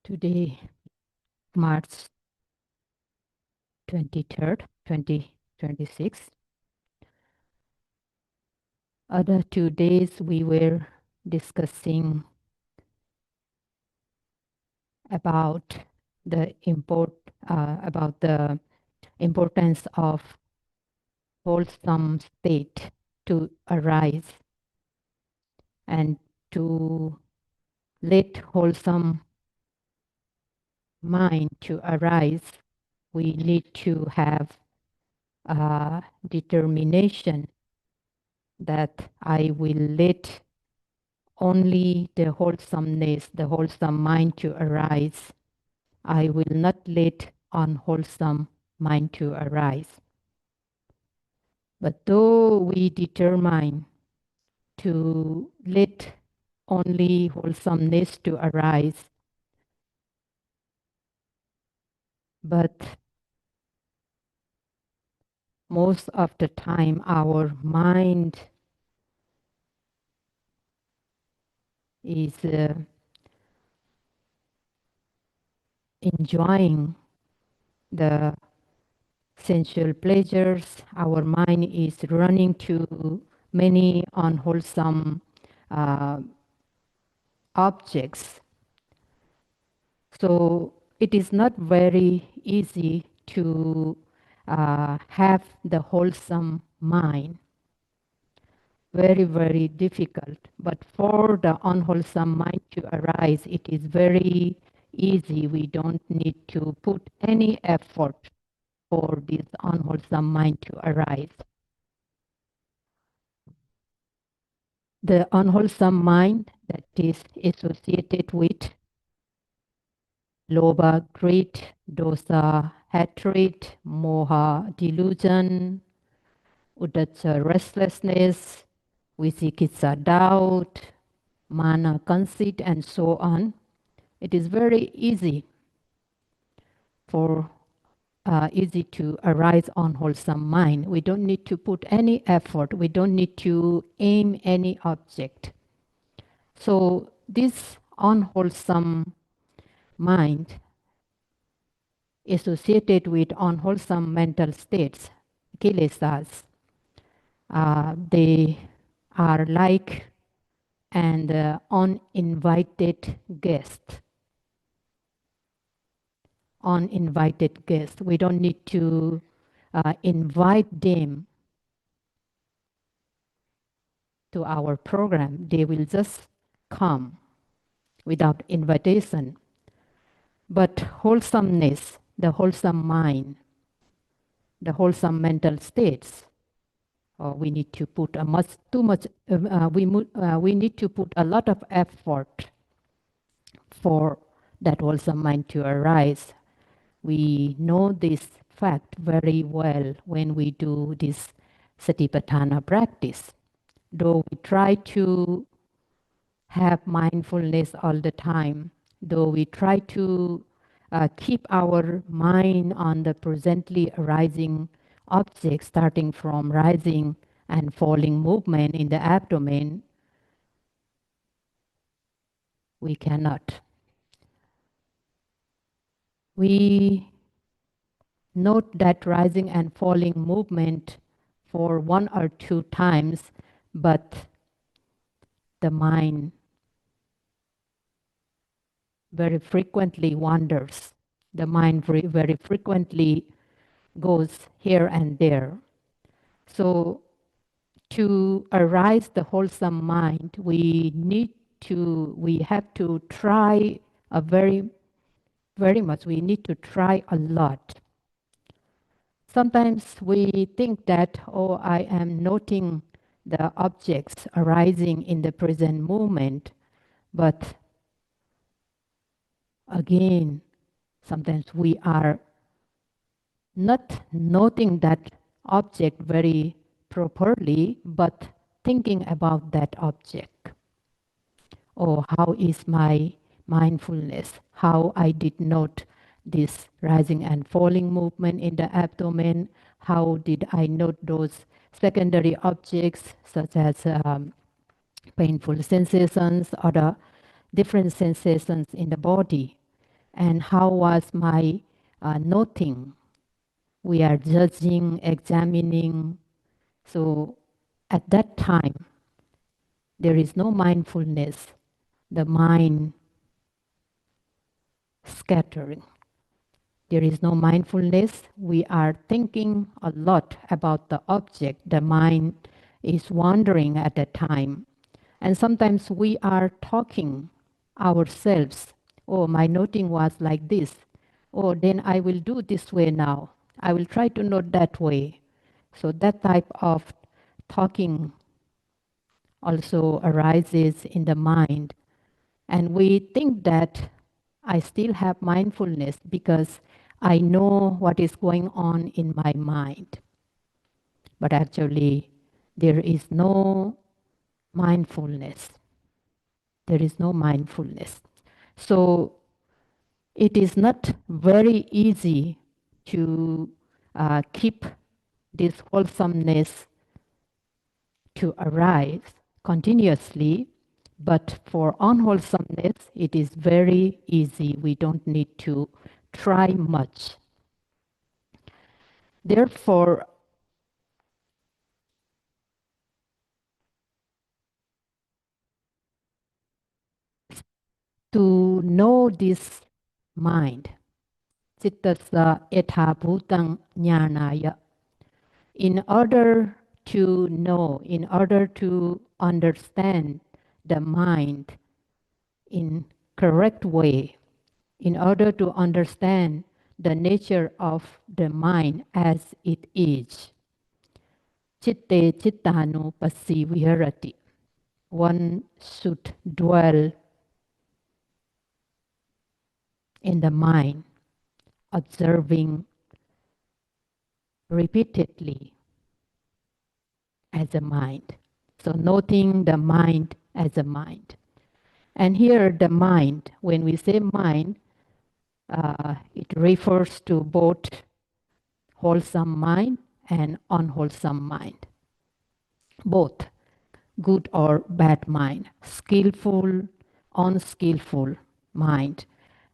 Today, March 23rd, 2026. Other 2 days we were discussing about the importance of wholesome state to arise, and to let wholesome mind to arise, we need to have determination that I will let only the wholesomeness, the wholesome mind to arise. I will not let unwholesome mind to arise. But though we determine to let only wholesomeness to arise, but most of the time our mind is enjoying the sensual pleasures. Our mind is running to many unwholesome objects. So it is not very easy to have the wholesome mind. Very, very difficult. But for the unwholesome mind to arise, it is very easy. We don't need to put any effort for this unwholesome mind to arise. The unwholesome mind that is associated with lobha, greed, dosa, hatred, moha, delusion, uddhacca, restlessness, vicikitsa, doubt, mana, conceit, and so on. It is very easy to arise on wholesome mind. We don't need to put any effort. We don't need to aim any object. So this unwholesome mind associated with unwholesome mental states, kilesas, they are like an uninvited guest. Uninvited guest. We don't need to invite them to our program. They will just come without invitation. But wholesomeness, the wholesome mind, the wholesome mental states, we need to put we need to put a lot of effort for that wholesome mind to arise. We know this fact very well when we do this satipatthana practice. Though we try to have mindfulness all the time, though we try to keep our mind on the presently arising object, starting from rising and falling movement in the abdomen, we cannot. We note that rising and falling movement for 1 or 2 times, but the mind very frequently wanders. The mind very frequently goes here and there. So to arise the wholesome mind, we have to try very much. We need to try a lot. Sometimes we think that, oh, I am noting the objects arising in the present moment, but again, sometimes we are not noting that object very properly, but thinking about that object. Oh, how is my mindfulness? How I did note this rising and falling movement in the abdomen? How did I note those secondary objects such as painful sensations or the different sensations in the body? And how was my noting? We are judging, examining. So at that time, there is no mindfulness, the mind scattering. There is no mindfulness. We are thinking a lot about the object. The mind is wandering at that time. And sometimes we are talking ourselves. Oh, my noting was like this. Oh, then I will do this way now. I will try to note that way. So that type of talking also arises in the mind. And we think that I still have mindfulness because I know what is going on in my mind. But actually, there is no mindfulness. There is no mindfulness. So it is not very easy to keep this wholesomeness to arise continuously, but for unwholesomeness, it is very easy. We don't need to try much. Therefore, to know this mind, cittasa etha bhutang jnanaya, in order to know, in order to understand the mind in correct way, in order to understand the nature of the mind as it is, chitte chittanu pasi viharati, one should dwell in the mind, observing repeatedly as a mind. So noting the mind as a mind. And here the mind, when we say mind, it refers to both wholesome mind and unwholesome mind. Both good or bad mind, skillful, unskillful mind,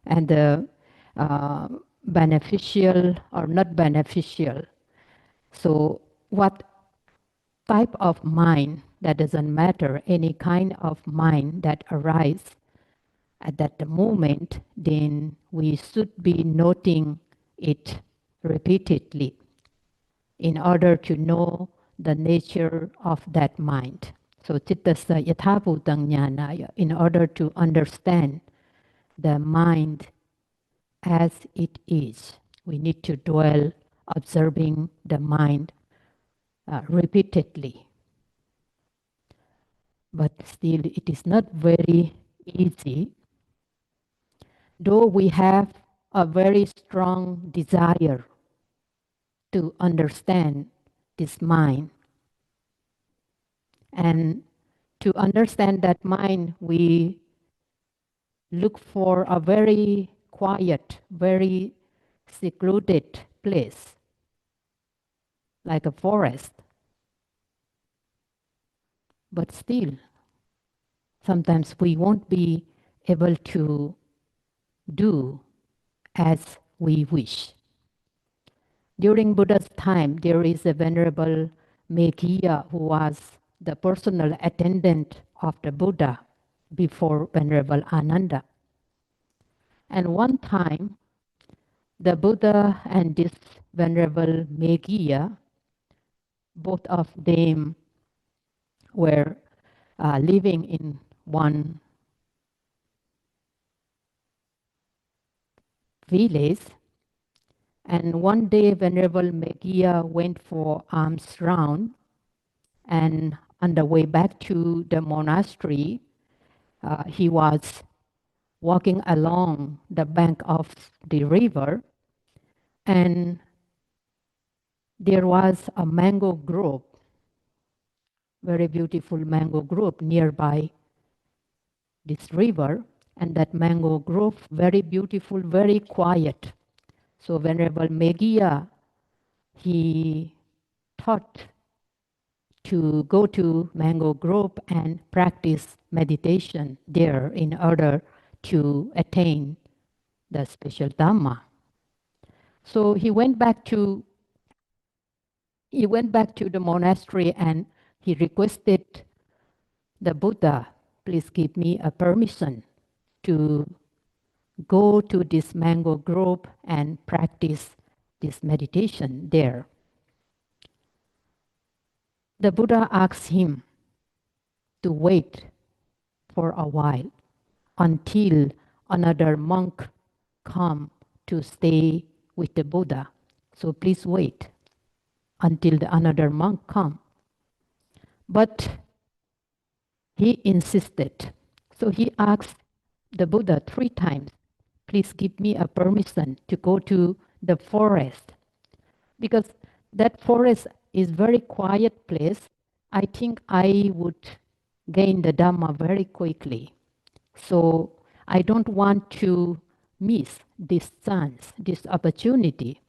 and the beneficial or not beneficial. So what type of mind, that doesn't matter, any kind of mind that arises at that moment, then we should be noting it repeatedly in order to know the nature of that mind. So cittasa yathabhutang jnanaya, in order to understand the mind as it is, we need to dwell observing the mind repeatedly. But still, it is not very easy, though we have a very strong desire to understand this mind. And to understand that mind, we look for a very quiet, very secluded place, like a forest. But still, sometimes we won't be able to do as we wish. During Buddha's time, there is a venerable Meghiya who was the personal attendant of the Buddha before Venerable Ananda. And one time, the Buddha and this Venerable Meghiya, both of them were living in one village. And one day, Venerable Meghiya went for alms round, and on the way back to the monastery, he was walking along the bank of the river, and there was a mango grove, very beautiful mango grove nearby this river, and that mango grove, very beautiful, very quiet. So Venerable Meghiya, he thought to go to mango grove and practice meditation there in order to attain the special Dhamma. So he went back to the monastery and he requested the Buddha, please give me a permission to go to this mango grove and practice this meditation there. The Buddha asked him to wait for a while until another monk come to stay with the Buddha. So please wait until another monk come. But he insisted. So he asked the Buddha 3 times, please give me a permission to go to the forest. Because that forest is very quiet place. I think I would gain the Dhamma very quickly. So I don't want to miss this chance, this opportunity.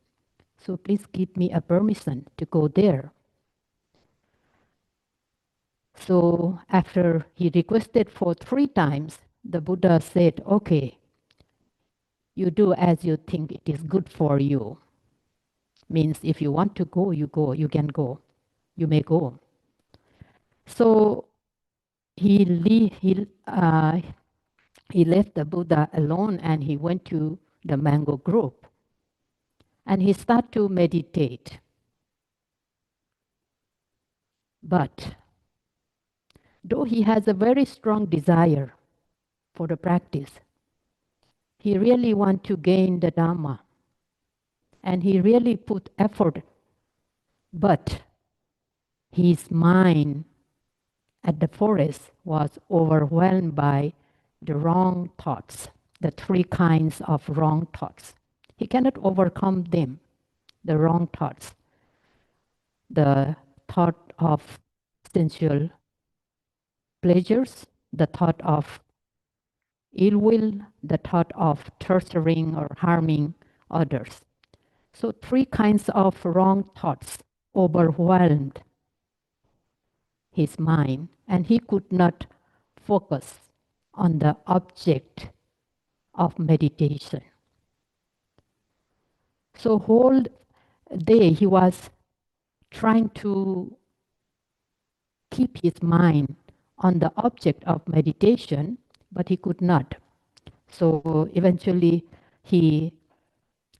So please give me a permission to go there. So after he requested for 3 times, the Buddha said, okay, you do as you think it is good for you. Means if you want to go, you go, you can go, you may go. So he left the Buddha alone and he went to the mango grove. And he started to meditate. But though he has a very strong desire for the practice, he really wants to gain the Dhamma. And he really put effort. But his mind at the forest was overwhelmed by the wrong thoughts, the 3 kinds of wrong thoughts. He cannot overcome them, the wrong thoughts. The thought of sensual pleasures, the thought of ill will, the thought of torturing or harming others. So 3 kinds of wrong thoughts overwhelmed his mind, and he could not focus on the object of meditation. So whole day he was trying to keep his mind on the object of meditation, but he could not. So eventually he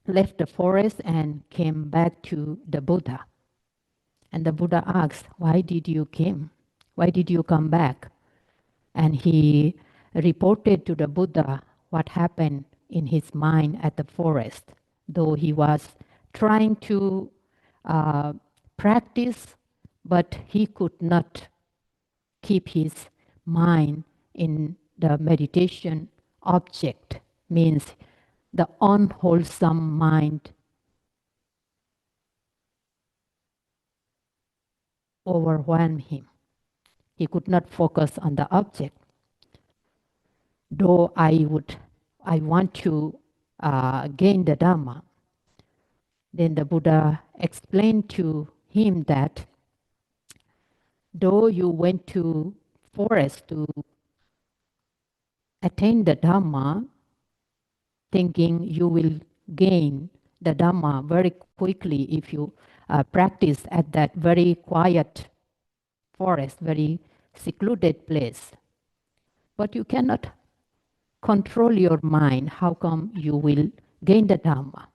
left the forest and came back to the Buddha. And the Buddha asked, why did you came? Why did you come back? And he reported to the Buddha what happened in his mind at the forest, though he was trying to practice, but he could not keep his mind in the meditation object, means the unwholesome mind overwhelmed him. He could not focus on the object. Though I want to gain the Dhamma, then the Buddha explained to him that though you went to forest to attain the Dhamma, thinking you will gain the Dhamma very quickly if you practice at that very quiet forest, very secluded place. But you cannot control your mind. How come you will gain the Dhamma?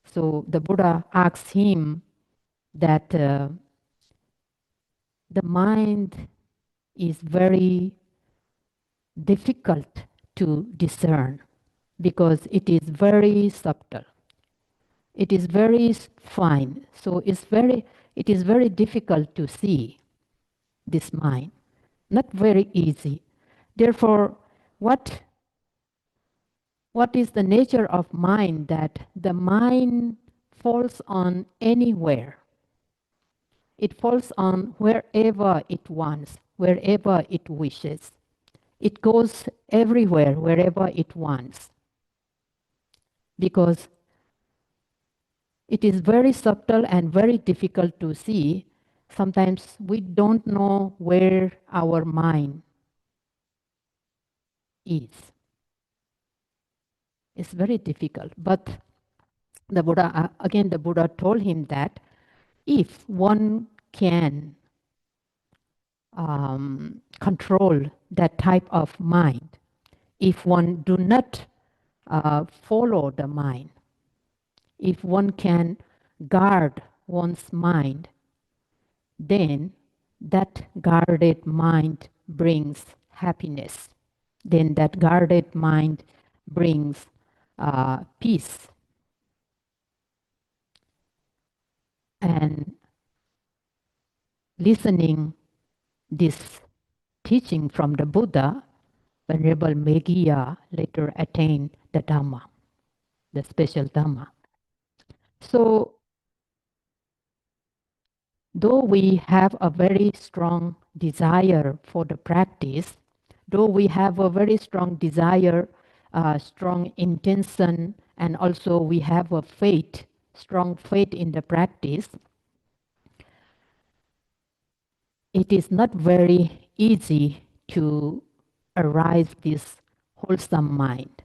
So the Buddha asked him that the mind is very difficult to discern because it is very subtle. It is very fine. So it is very difficult to see this mind. Not very easy. Therefore, what is the nature of mind? That the mind falls on anywhere. It falls on wherever it wants, wherever it wishes. It goes everywhere, wherever it wants. Because it is very subtle and very difficult to see. Sometimes we don't know where our mind is. It's very difficult. But the Buddha, again, the Buddha told him that if one can control that type of mind, if one do not follow the mind, if one can guard one's mind, then that guarded mind brings happiness. Then that guarded mind brings peace. And listening this teaching from the Buddha, Venerable Meghiya later attained the Dhamma, the special Dhamma. So, though we have a very strong desire for the practice, though we have a very strong desire, strong intention, and also we have a faith, strong faith in the practice, it is not very easy to arise this wholesome mind.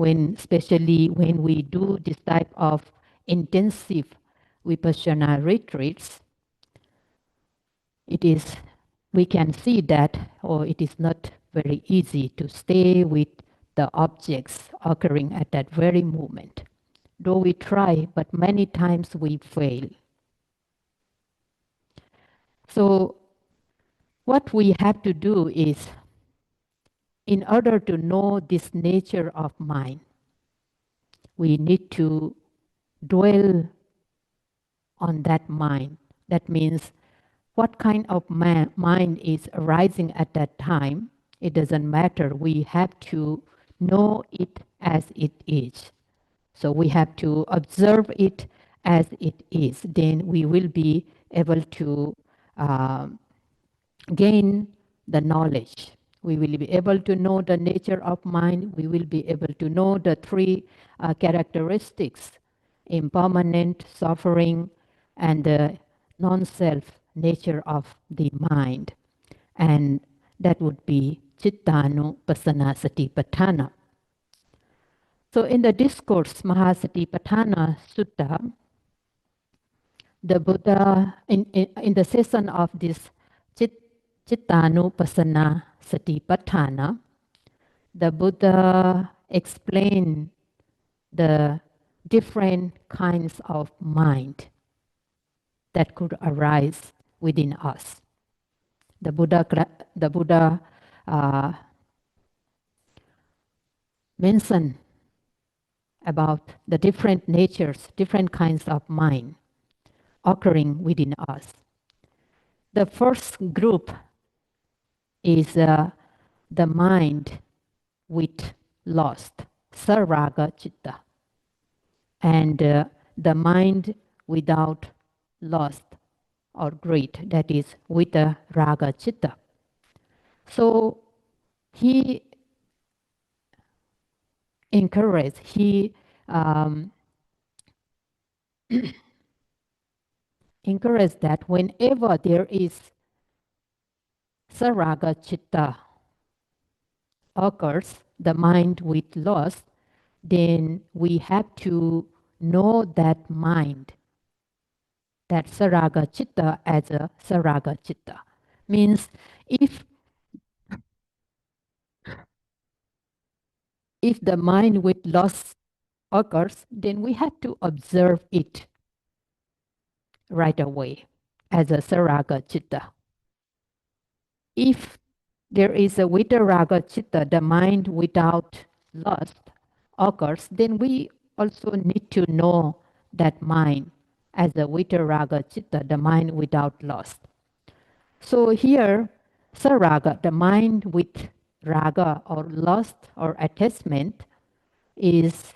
Especially when we do this type of intensive vipassana retreats, we can see that, it is not very easy to stay with the objects occurring at that very moment. Though we try, but many times we fail. So what we have to do is, in order to know this nature of mind, we need to dwell on that mind. That means what kind of mind is arising at that time, it doesn't matter. We have to know it as it is. So we have to observe it as it is. Then we will be able to gain the knowledge. We will be able to know the nature of mind. We will be able to know the three characteristics: impermanent, suffering, and the non-self nature of the mind. And that would be Cittanupassana Satipatthana. So in the discourse Mahasatipatthana Sutta, the Buddha, in the session of this Cittanupassana Satipatthana, the Buddha explained the different kinds of mind that could arise within us. The Buddha mentioned about the different natures, different kinds of mind occurring within us. The first group is the mind with lust, saraga citta, and the mind without lust or greed, that is vita raga citta. So he encouraged, encouraged that whenever there is saraga citta occurs, the mind with lust, then we have to know that mind, that saraga citta, as a saraga citta. Means if the mind with lust occurs, then we have to observe it right away as a saraga citta. If there is a vitaraga citta, the mind without lust occurs, then we also need to know that mind as a vitaraga citta, the mind without lust. So here, saraga, the mind with raga or lust or attachment, is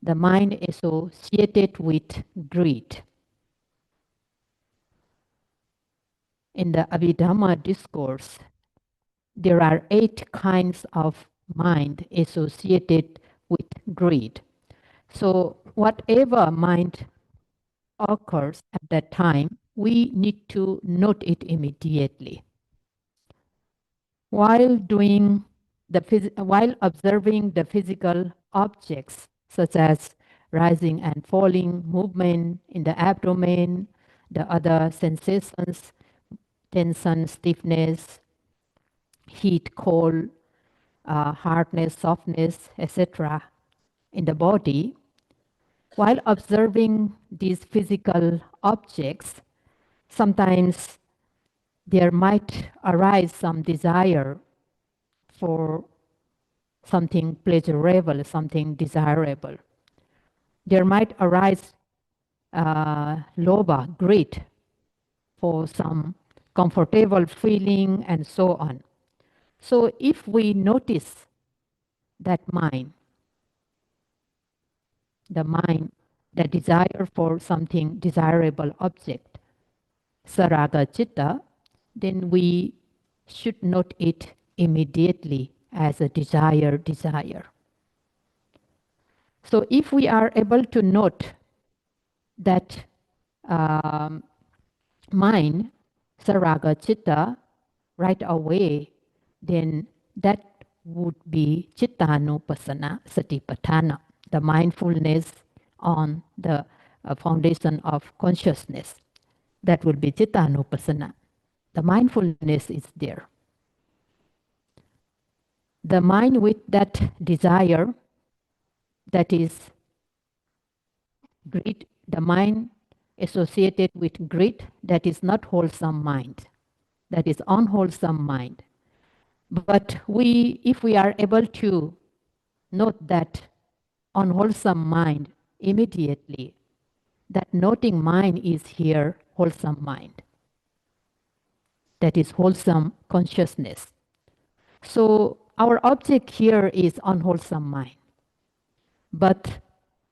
the mind associated with greed. In the Abhidhamma discourse, there are 8 kinds of mind associated with greed. So whatever mind occurs at that time, we need to note it immediately. While doing while observing the physical objects such as rising and falling movement in the abdomen, the other sensations, tension, stiffness, heat, cold, hardness, softness, etc. in the body, while observing these physical objects, sometimes there might arise some desire for something pleasurable, something desirable. There might arise lobha, greed, for some comfortable feeling and so on. So if we notice that mind, the desire for something desirable object, saraga chitta, then we should note it immediately as a desire. So if we are able to note that mind, saraga chitta, right away, then that would be chittanupassana satipatthana, the mindfulness on the foundation of consciousness. That would be chittanupassana. The mindfulness is there. The mind with that desire, that is greed, the mind associated with greed, that is not wholesome mind. That is unwholesome mind. But if we are able to note that unwholesome mind immediately, that noting mind is here wholesome mind. That is wholesome consciousness. So our object here is unwholesome mind. But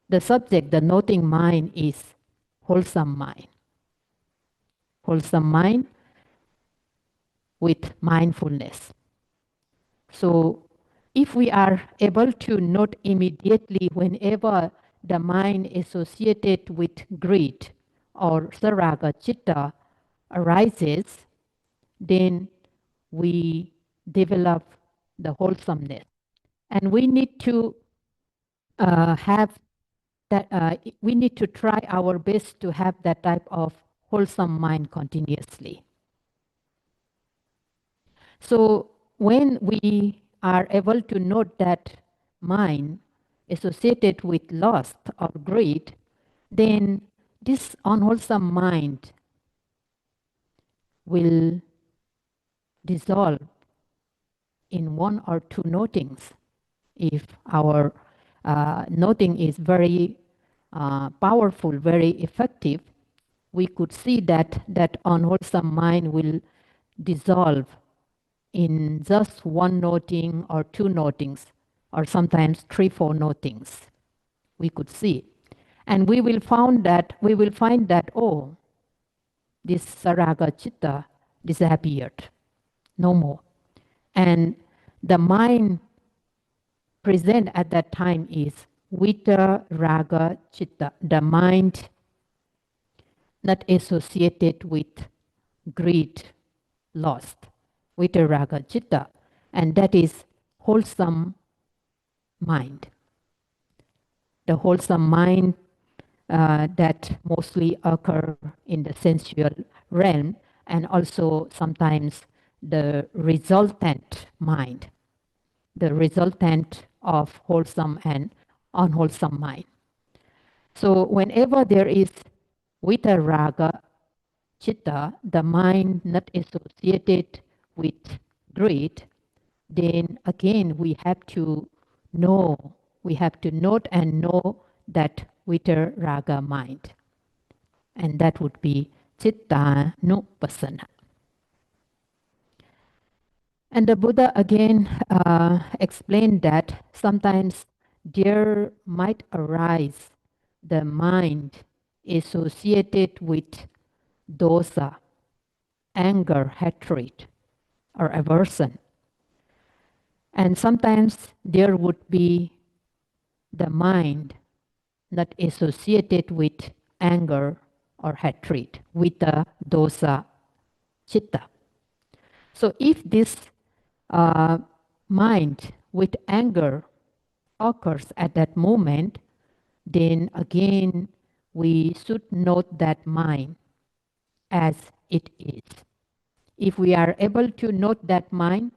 the subject, the noting mind, is wholesome mind. Wholesome mind with mindfulness. So if we are able to note immediately whenever the mind associated with greed or saraga chitta arises, then we develop the wholesomeness. And we need to we need to try our best to have that type of wholesome mind continuously. So when we are able to note that mind associated with lust or greed, then this unwholesome mind will dissolve in one or two notings. If our noting is very powerful, very effective, we could see that that unwholesome mind will dissolve in just one noting or two notings, or sometimes 3-4 notings. We could see. And we will find that, oh, this saraga chitta disappeared. No more. And the mind present at that time is vita raga chitta, the mind not associated with greed, lust, vita raga chitta, and that is wholesome mind. The wholesome mind that mostly occur in the sensual realm, and also sometimes the resultant mind, the resultant of wholesome and unwholesome mind. So whenever there is vitaraga chitta, the mind not associated with greed, then again we have to note and know that vitaraga mind. And that would be chittanupassana. And the Buddha again explained that sometimes there might arise the mind associated with dosa, anger, hatred, or aversion. And sometimes there would be the mind not associated with anger or hatred, with the dosa, chitta. So if this mind with anger occurs at that moment, then again we should note that mind as it is. If we are able to note that mind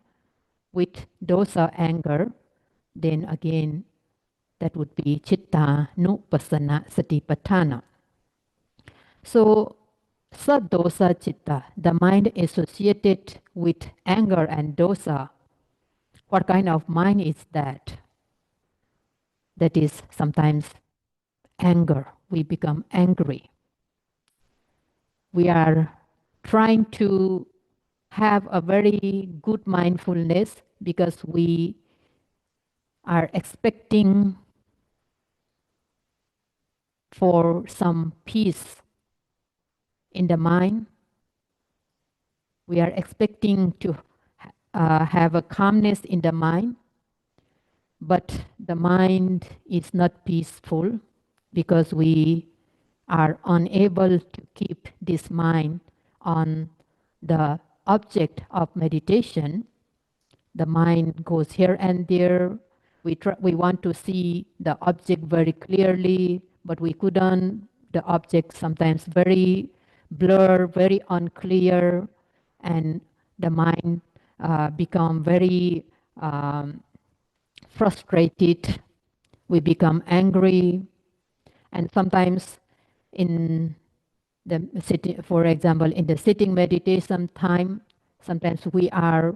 with dosa anger, then again that would be Chitta Nupassana Satipatthana. So Sadosa Chitta, the mind associated with anger and dosa, what kind of mind is that? That is sometimes anger. We become angry. We are trying to have a very good mindfulness because we are expecting for some peace in the mind. We are expecting to have a calmness in the mind, but the mind is not peaceful because we are unable to keep this mind on the object of meditation. The mind goes here and there. We want to see the object very clearly, but we couldn't. The object sometimes very blur, very unclear, and the mind become very frustrated. We become angry, and sometimes in the sitting, for example, in the sitting meditation time, sometimes we are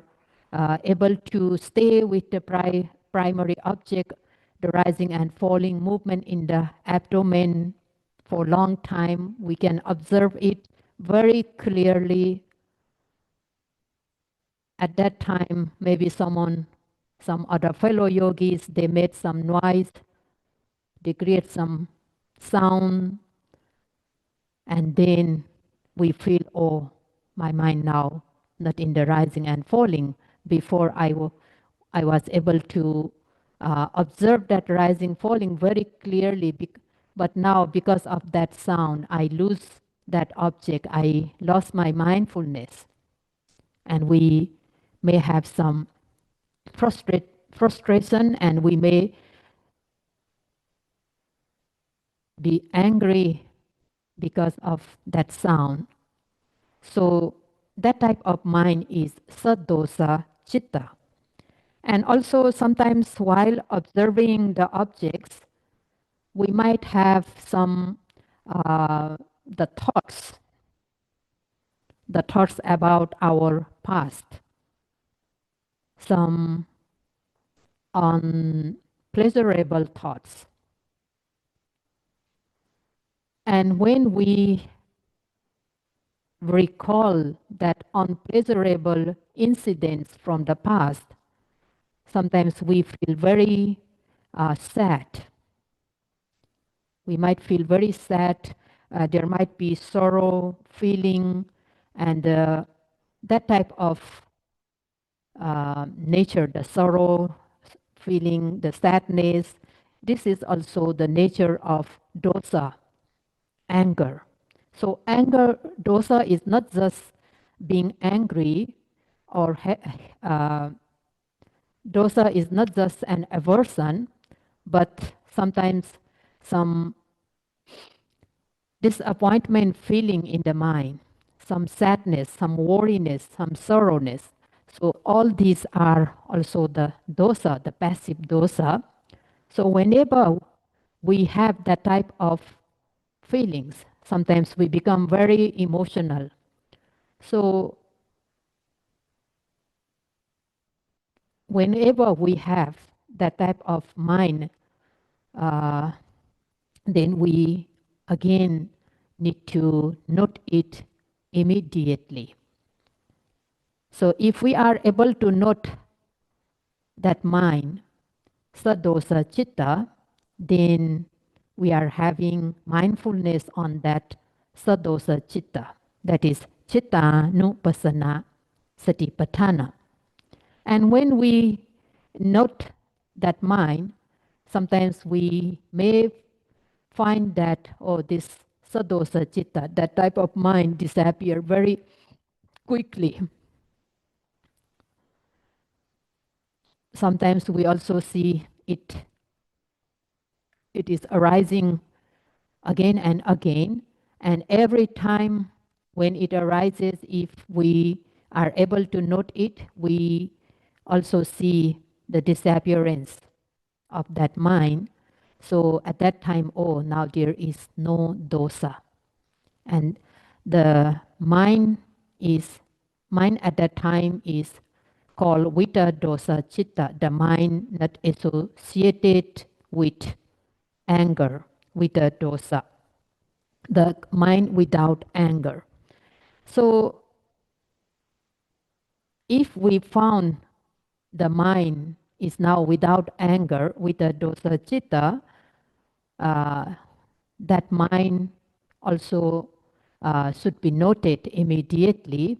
able to stay with the primary object, the rising and falling movement in the abdomen for a long time. We can observe it very clearly. At that time, maybe some other fellow yogis, they made some noise, they create some sound, and then we feel, oh, my mind now not in the rising and falling. Before I was able to observe that rising, falling very clearly, but now because of that sound, I lose that object. I lost my mindfulness, and we may have some frustration, and we may be angry because of that sound. So that type of mind is sadosa chitta. And also sometimes while observing the objects, we might have some the thoughts about our past, some unpleasurable thoughts. And when we recall that unpleasurable incidents from the past, sometimes we feel very sad. We might feel very sad. There might be sorrow, feeling, and that type of nature, the sorrow, feeling, the sadness. This is also the nature of dosa, anger. So anger, dosa is not just being angry, or dosa is not just an aversion, but sometimes some disappointment feeling in the mind, some sadness, some worriness, some sorrowness. So all these are also the dosa, the passive dosa. So whenever we have that type of feelings, sometimes we become very emotional. So whenever we have that type of mind, uh, then we again need to note it immediately. So if we are able to note that mind, sadosa chitta, then we are having mindfulness on that sadosa chitta. That is chitta nupassana satipatthana. And when we note that mind, sometimes we may find that, oh, this sadosa chitta, that type of mind disappear very quickly. sometimes we also see it is arising again and again. And every time when it arises, if we are able to note it, we also see the disappearance of that mind. So at that time, oh, now there is no dosa. And the mind at that time is called vita dosa chitta, the mind not associated with anger, vita dosa, the mind without anger. So if we found the mind is now without anger, vita dosa chitta, that mind also should be noted immediately.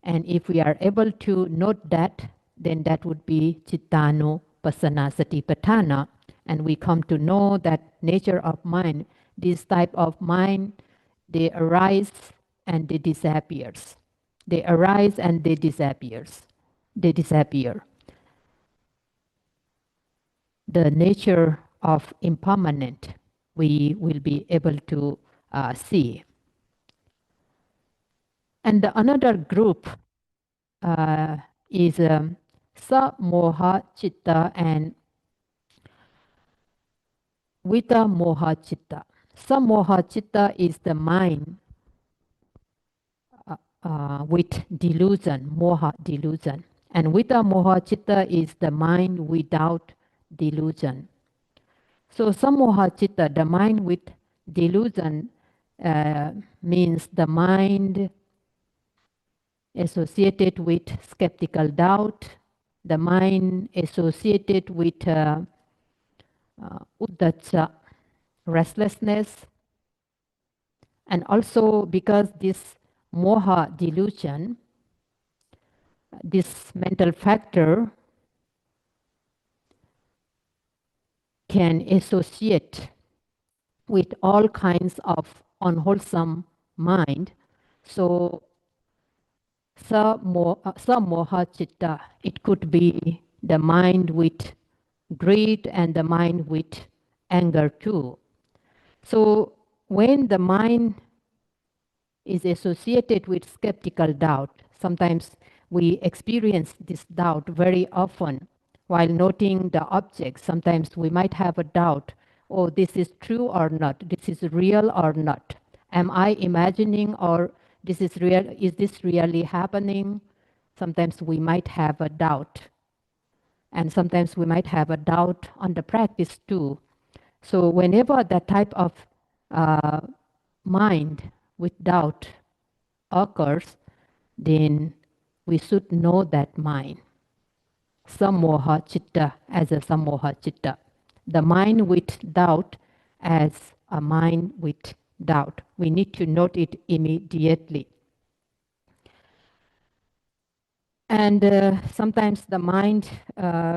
And if we are able to note that, then that would be Cittano Pasana Satipatthana. And we come to know that nature of mind, this type of mind, they arise and they disappears. They arise and they disappears. They disappear. The nature of impermanent, we will be able to see. And the another group is Samoha Chitta and Vita Moha Chitta. Samoha Chitta is the mind with delusion, Moha delusion. And Vita Moha Chitta is the mind without delusion. So Samoha Chitta, the mind with delusion, means the mind associated with skeptical doubt, the mind associated with uddhacca, restlessness, and also because this moha delusion, this mental factor can associate with all kinds of unwholesome mind. So samoha chitta, it could be the mind with greed and the mind with anger too. So when the mind is associated with skeptical doubt, sometimes we experience this doubt very often while noting the object. Sometimes we might have a doubt, oh, this is true or not, this is real or not. Am I imagining or this is real? Is this really happening? Sometimes we might have a doubt. And sometimes we might have a doubt on the practice too. So whenever that type of mind with doubt occurs, then we should know that mind, samoha chitta, as a samoha chitta. The mind with doubt as a mind with doubt. We need to note it immediately. And sometimes the mind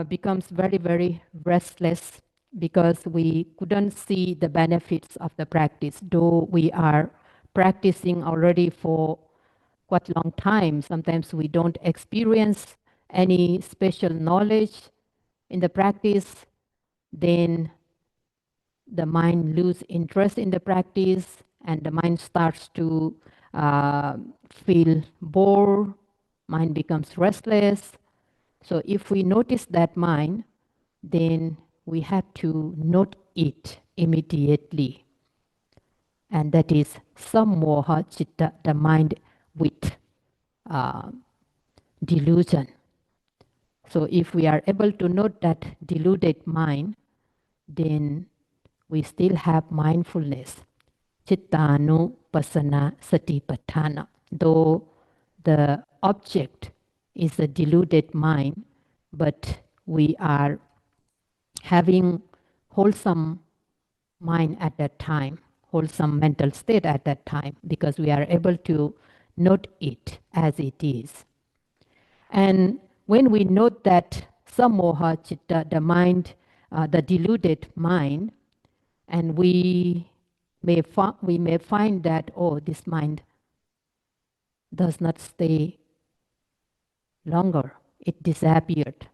becomes very, very restless because we couldn't see the benefits of the practice, though we are practicing already for quite a long time. Sometimes we don't experience any special knowledge in the practice, then the mind lose interest in the practice and the mind starts to feel bored, mind becomes restless. So if we notice that mind, then we have to note it immediately. And that is sammoha chitta, the mind with delusion. So if we are able to note that deluded mind, then we still have mindfulness. Chittanu pasana satipatthana. Though the object is a deluded mind, but we are having wholesome mind at that time, wholesome mental state at that time, because we are able to note it as it is. And when we note that samoha chitta, the mind, the deluded mind, and we may find that, oh, this mind does not stay longer, it disappeared.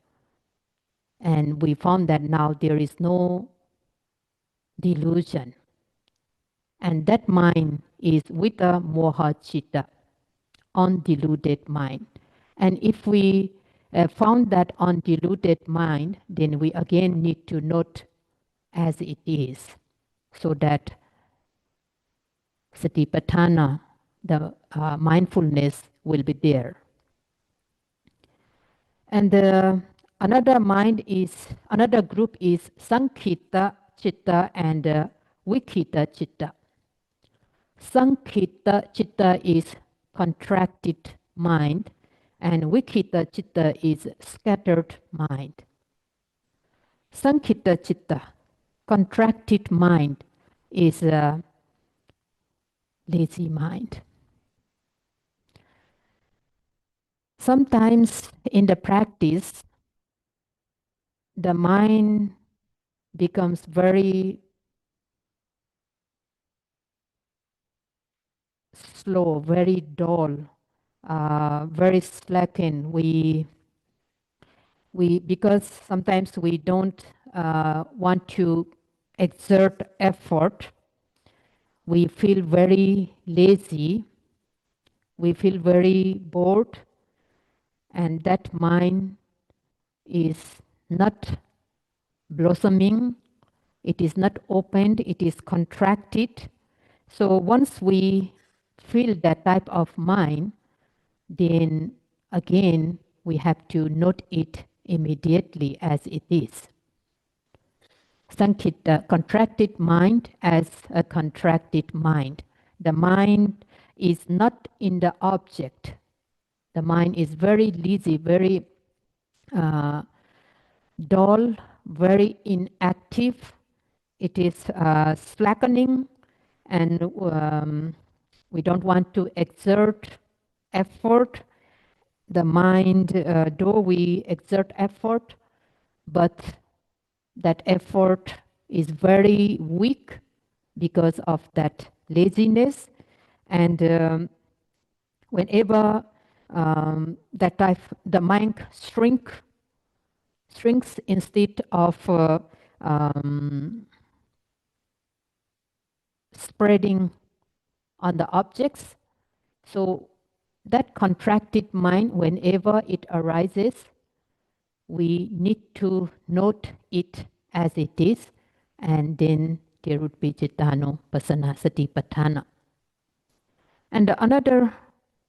And we found that now there is no delusion. And that mind is vita moha chitta, undiluted mind. And if we found that undiluted mind, then we again need to note as it is, so that satipatthana, the mindfulness, will be there. And another group is Sankhita Chitta and Vikhita Chitta. Sankhita Chitta is contracted mind, and Vikhita Chitta is scattered mind. Sankhita Chitta, contracted mind, is a lazy mind. Sometimes in the practice, the mind becomes very slow, very dull, very slackened. Because sometimes we don't want to exert effort, we feel very lazy, we feel very bored, and that mind is not blossoming, it is not opened, it is contracted. So once we feel that type of mind, then again we have to note it immediately as it is. Sankhita, contracted mind as a contracted mind. The mind is not in the object. The mind is very lazy, very dull, very inactive. It is slackening, and we don't want to exert effort. The mind, though we exert effort, but that effort is very weak because of that laziness. And whenever that type, the mind shrinks instead of spreading on the objects. So that contracted mind, whenever it arises, we need to note it as it is, and then there would be cittano pasana satipatthana. And another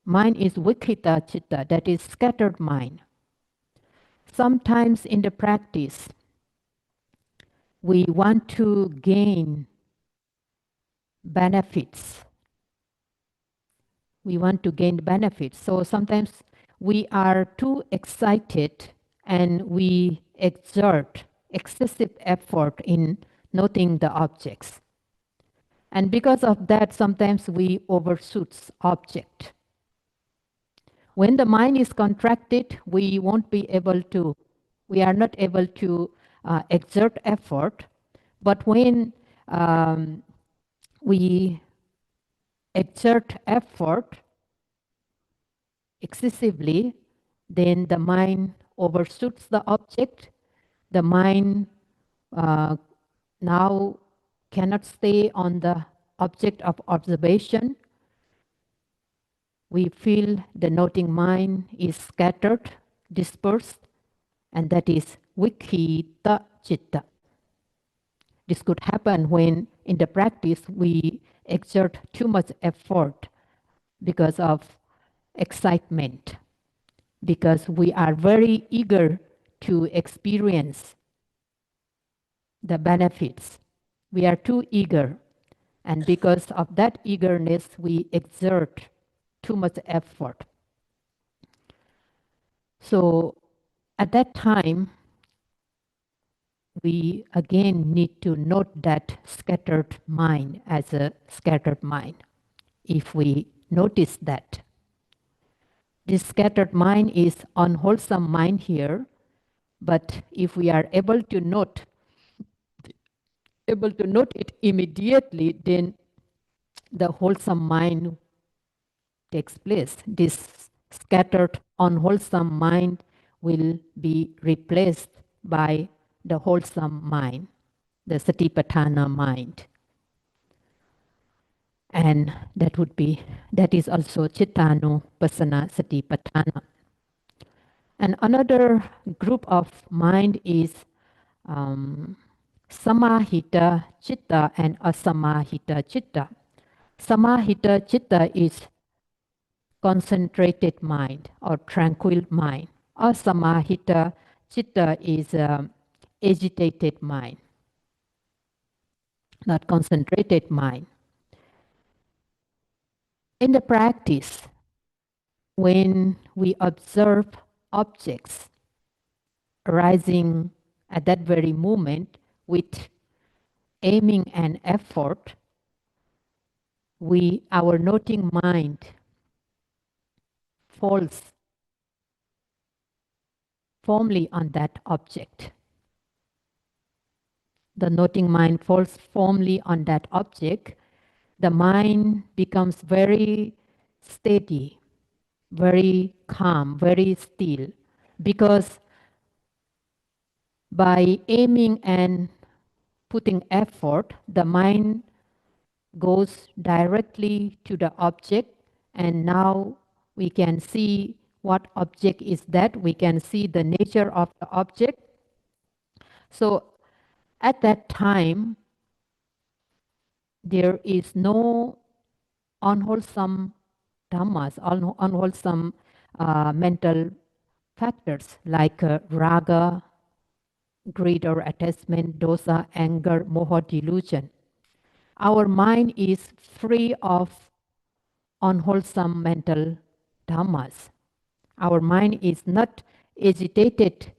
mind is vikhita chitta, that is scattered mind. Sometimes in the practice, we want to gain benefits. We want to gain benefits. So sometimes we are too excited and we exert excessive effort in noting the objects. And because of that, sometimes we overshoot object. When the mind is contracted, we are not able to exert effort. But when we exert effort excessively, then the mind overshoots the object. The mind now cannot stay on the object of observation. We feel the noting mind is scattered, dispersed, and that is vikhita chitta. This could happen when in the practice we exert too much effort because of excitement, because we are very eager to experience the benefits. We are too eager, and because of that eagerness, we exert too much effort. So at that time, we again need to note that scattered mind as a scattered mind. If we notice that this scattered mind is unwholesome mind here, but if we are able to note it immediately, then the wholesome mind takes place. This scattered unwholesome mind will be replaced by the wholesome mind, the satipatthana mind. And that is also Chittanupassana Satipatthana. And another group of mind is Samahita Chitta and Asamahita Chitta. Samahita Chitta is concentrated mind or tranquil mind. Asamahita Chitta is agitated mind, not concentrated mind. In the practice, when we observe objects arising at that very moment with aiming and effort, our noting mind falls firmly on that object. The noting mind falls firmly on that object. The mind becomes very steady, very calm, very still, because by aiming and putting effort, the mind goes directly to the object, and now we can see what object is that. We can see the nature of the object. So at that time, there is no unwholesome dhammas, unwholesome mental factors like raga, greed or attachment, dosa, anger, moha, delusion. Our mind is free of unwholesome mental dhammas. Our mind is not agitated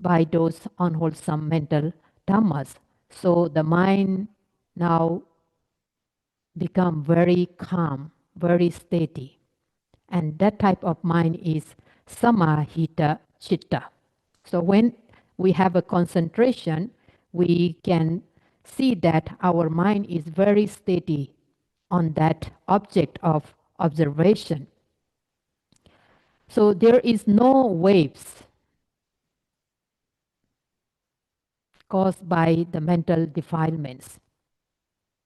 by those unwholesome mental dhammas. So the mind now become very calm, very steady. And that type of mind is samahita chitta. So when we have a concentration, we can see that our mind is very steady on that object of observation. So there is no waves caused by the mental defilements.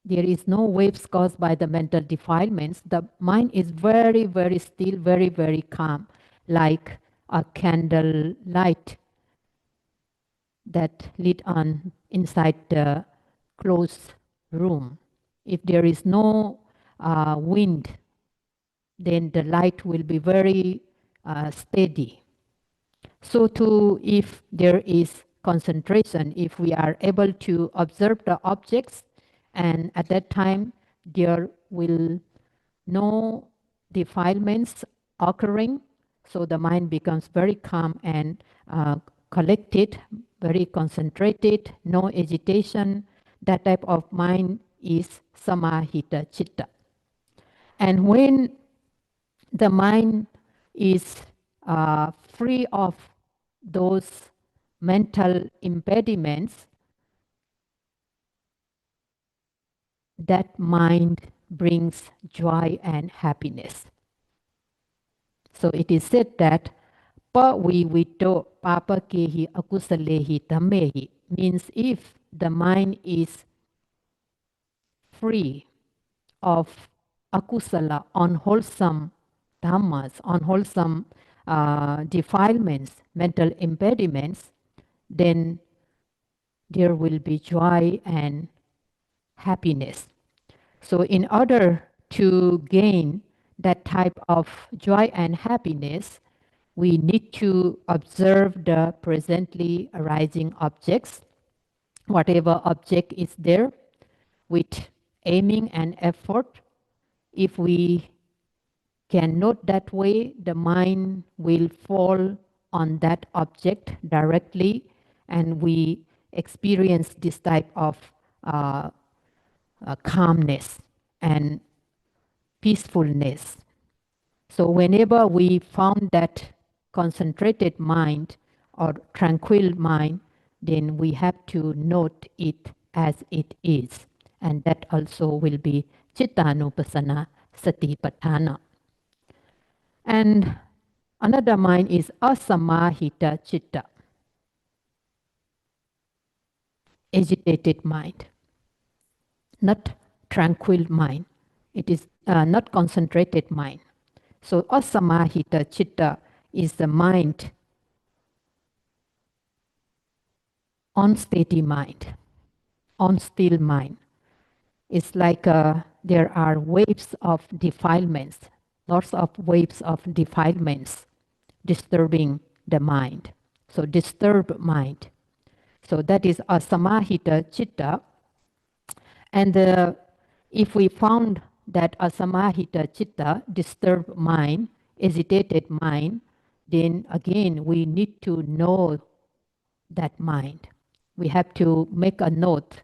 There is no waves caused by the mental defilements. The mind is very, very still, very, very calm, like a candle light that lit on inside the closed room. If there is no wind, then the light will be very steady. So too, if there is concentration, if we are able to observe the objects, and at that time there will no defilements occurring, so the mind becomes very calm and collected, very concentrated, no agitation. That type of mind is samahita chitta. And when the mind is free of those mental impediments, that mind brings joy and happiness. So it is said that pa vivito papa kehi akusalehi tamehi means if the mind is free of akusala, unwholesome dhammas, unwholesome defilements, mental impediments, then there will be joy and happiness. So in order to gain that type of joy and happiness, we need to observe the presently arising objects, whatever object is there, with aiming and effort. If we can note that way, the mind will fall on that object directly, and we experience this type of calmness and peacefulness. So whenever we found that concentrated mind or tranquil mind, then we have to note it as it is. And that also will be Chittanupassana Satipatthana. And another mind is Asamahita Chitta. agitated mind, not tranquil mind. It is not concentrated mind. So asamahita chitta is the mind, unsteady mind, unstill mind. It's like there are waves of defilements, lots of waves of defilements disturbing the mind. So disturbed mind. So that is asamahita chitta. And if we found that asamahita chitta, disturbed mind, agitated mind, then again we need to know that mind. We have to make a note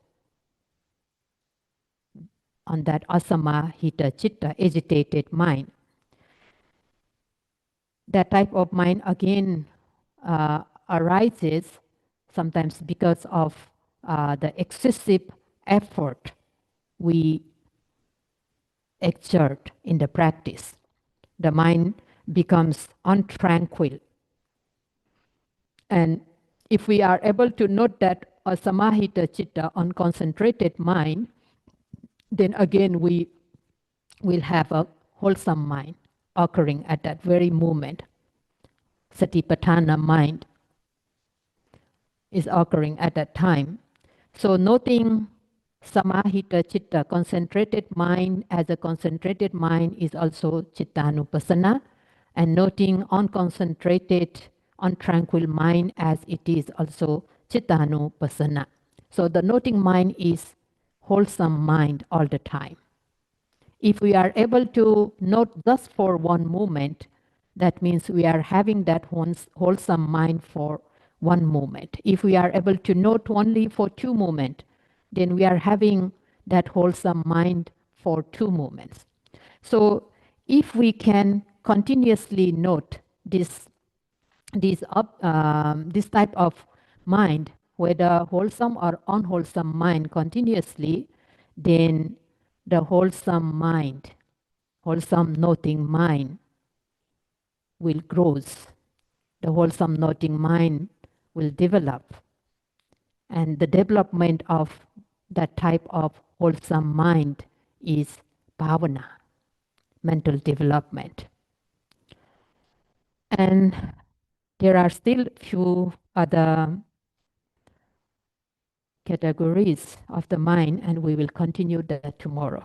on that asamahita chitta, agitated mind. That type of mind again arises sometimes because of the excessive effort we exert in the practice. The mind becomes untranquil. And if we are able to note that asamahita chitta, unconcentrated mind, then again we will have a wholesome mind occurring at that very moment. Satipatthana mind is occurring at that time. So noting samahita chitta, concentrated mind, as a concentrated mind is also chittanupassana, and noting unconcentrated, untranquil mind as it is also chittanupassana. So the noting mind is wholesome mind all the time. If we are able to note just for one moment, that means we are having that wholesome mind for one moment. If we are able to note only for 2 moments, then we are having that wholesome mind for 2 moments. So if we can continuously note this type of mind, whether wholesome or unwholesome mind continuously, then the wholesome mind, wholesome noting mind will grow. The wholesome noting mind will develop. And the development of that type of wholesome mind is bhavana, mental development. And there are still few other categories of the mind, and we will continue that tomorrow.